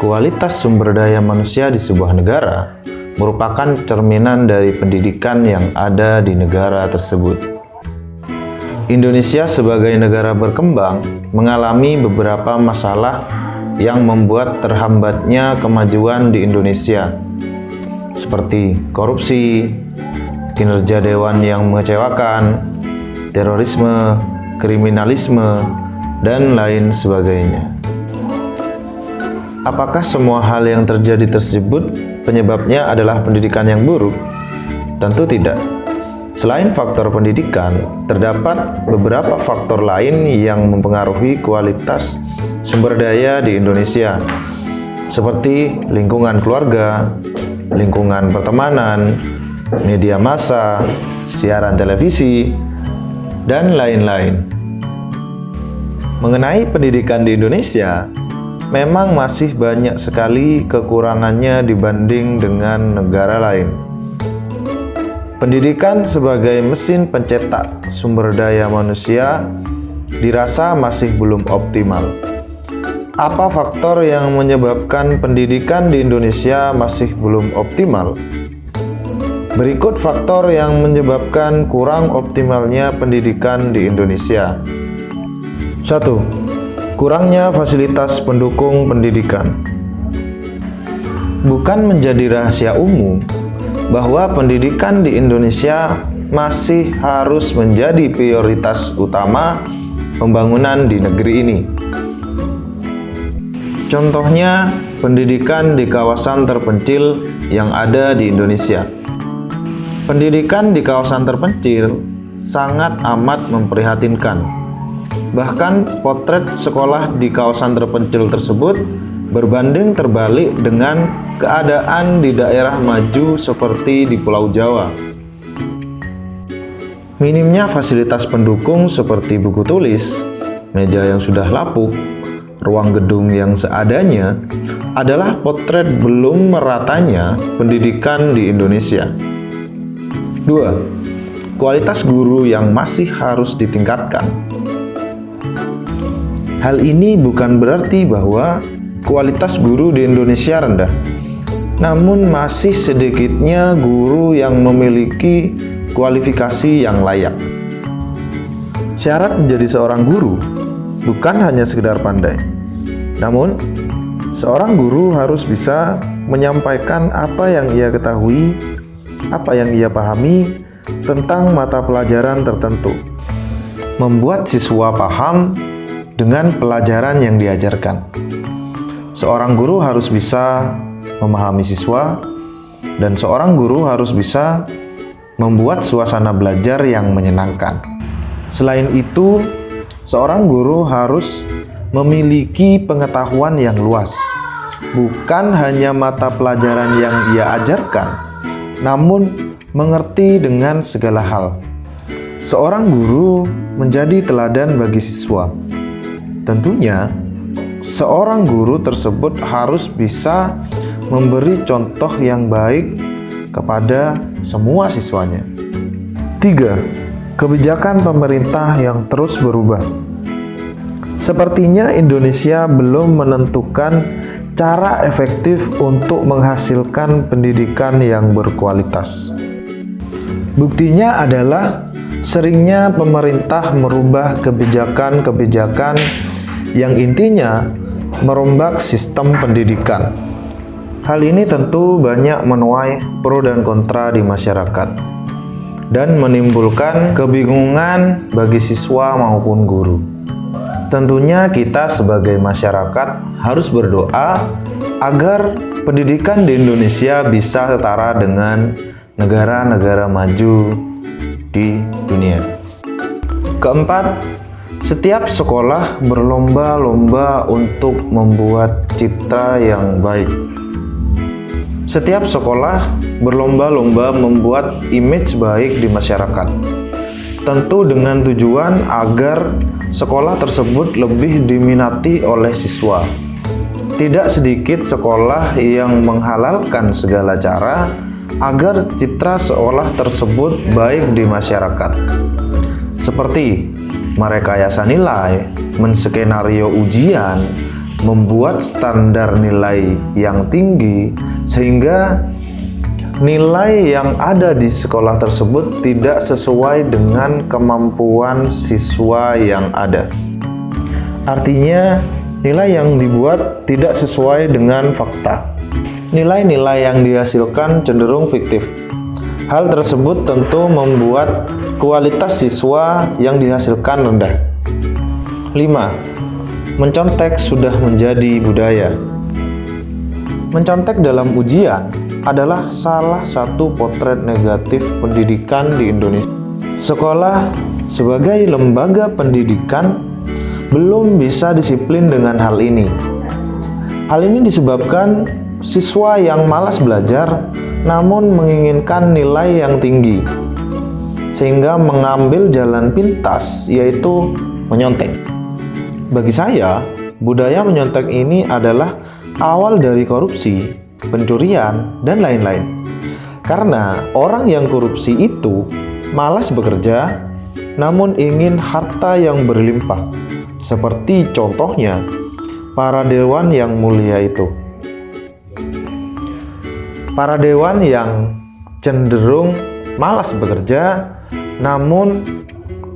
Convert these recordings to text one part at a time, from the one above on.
Kualitas sumber daya manusia di sebuah negara merupakan cerminan dari pendidikan yang ada di negara tersebut. Indonesia sebagai negara berkembang mengalami beberapa masalah yang membuat terhambatnya kemajuan di Indonesia, seperti korupsi, kinerja dewan yang mengecewakan, terorisme, kriminalisme, dan lain sebagainya. Apakah semua hal yang terjadi tersebut penyebabnya adalah pendidikan yang buruk? Tentu tidak. Selain faktor pendidikan, terdapat beberapa faktor lain yang mempengaruhi kualitas sumber daya di Indonesia, seperti lingkungan keluarga, lingkungan pertemanan, media massa, siaran televisi, dan lain-lain. Mengenai pendidikan di Indonesia, memang masih banyak sekali kekurangannya dibanding dengan negara lain. Pendidikan sebagai mesin pencetak sumber daya manusia dirasa masih belum optimal. Apa faktor yang menyebabkan pendidikan di Indonesia masih belum optimal? Berikut faktor yang menyebabkan kurang optimalnya pendidikan di Indonesia. 1. Kurangnya fasilitas pendukung pendidikan. Bukan menjadi rahasia umum bahwa pendidikan di Indonesia masih harus menjadi prioritas utama pembangunan di negeri ini. Contohnya, pendidikan di kawasan terpencil yang ada di Indonesia. Pendidikan di kawasan terpencil sangat amat memprihatinkan. Bahkan potret sekolah di kawasan terpencil tersebut berbanding terbalik dengan keadaan di daerah maju seperti di Pulau Jawa. Minimnya fasilitas pendukung seperti buku tulis, meja yang sudah lapuk, ruang gedung yang seadanya adalah potret belum meratanya pendidikan di Indonesia. 2. Kualitas guru yang masih harus ditingkatkan. Hal ini bukan berarti bahwa kualitas guru di Indonesia rendah, namun masih sedikitnya guru yang memiliki kualifikasi yang layak. Syarat menjadi seorang guru bukan hanya sekedar pandai, namun seorang guru harus bisa menyampaikan apa yang ia ketahui, apa yang ia pahami tentang mata pelajaran tertentu, membuat siswa paham dengan pelajaran yang diajarkan. Seorang guru harus bisa memahami siswa, dan seorang guru harus bisa membuat suasana belajar yang menyenangkan. Selain itu, seorang guru harus memiliki pengetahuan yang luas, bukan hanya mata pelajaran yang ia ajarkan, namun mengerti dengan segala hal. Seorang guru menjadi teladan bagi siswa. Tentunya, seorang guru tersebut harus bisa memberi contoh yang baik kepada semua siswanya. 3. Kebijakan pemerintah yang terus berubah. Sepertinya Indonesia belum menentukan cara efektif untuk menghasilkan pendidikan yang berkualitas. Buktinya adalah seringnya pemerintah merubah kebijakan-kebijakan yang intinya merombak sistem pendidikan. Hal ini tentu banyak menuai pro dan kontra di masyarakat dan menimbulkan kebingungan bagi siswa maupun guru. Tentunya kita sebagai masyarakat harus berdoa agar pendidikan di Indonesia bisa setara dengan negara-negara maju di dunia. Keempat, setiap sekolah berlomba-lomba untuk membuat citra yang baik. Setiap sekolah berlomba-lomba membuat image baik di masyarakat. Tentu dengan tujuan agar sekolah tersebut lebih diminati oleh siswa. Tidak sedikit sekolah yang menghalalkan segala cara agar citra sekolah tersebut baik di masyarakat. Seperti merekayasa nilai, menskenario ujian, membuat standar nilai yang tinggi sehingga nilai yang ada di sekolah tersebut tidak sesuai dengan kemampuan siswa yang ada. Artinya, nilai yang dibuat tidak sesuai dengan fakta. Nilai-nilai yang dihasilkan cenderung fiktif. Hal tersebut tentu membuat kualitas siswa yang dihasilkan rendah. 5. Mencontek sudah menjadi budaya. Mencontek dalam ujian adalah salah satu potret negatif pendidikan di Indonesia. Sekolah sebagai lembaga pendidikan belum bisa disiplin dengan hal ini. Hal ini disebabkan siswa yang malas belajar namun menginginkan nilai yang tinggi, sehingga mengambil jalan pintas yaitu menyontek. Bagi saya, budaya menyontek ini adalah awal dari korupsi, pencurian, dan lain-lain. Karena orang yang korupsi itu malas bekerja, namun ingin harta yang berlimpah. Seperti contohnya, para dewan yang mulia itu. Para dewan yang cenderung malas bekerja, namun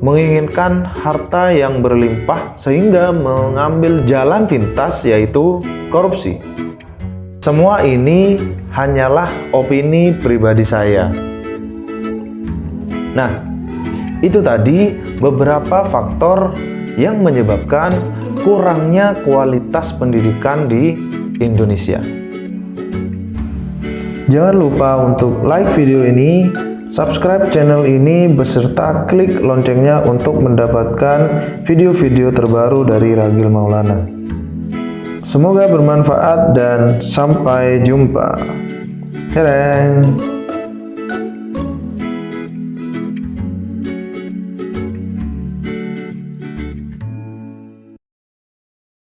menginginkan harta yang berlimpah sehingga mengambil jalan pintas yaitu korupsi. Semua ini hanyalah opini pribadi saya. Nah, itu tadi beberapa faktor yang menyebabkan kurangnya kualitas pendidikan di Indonesia. Jangan lupa untuk like video ini, subscribe channel ini, beserta klik loncengnya untuk mendapatkan video-video terbaru dari Ragil Maulana. Semoga bermanfaat dan sampai jumpa. Dadah.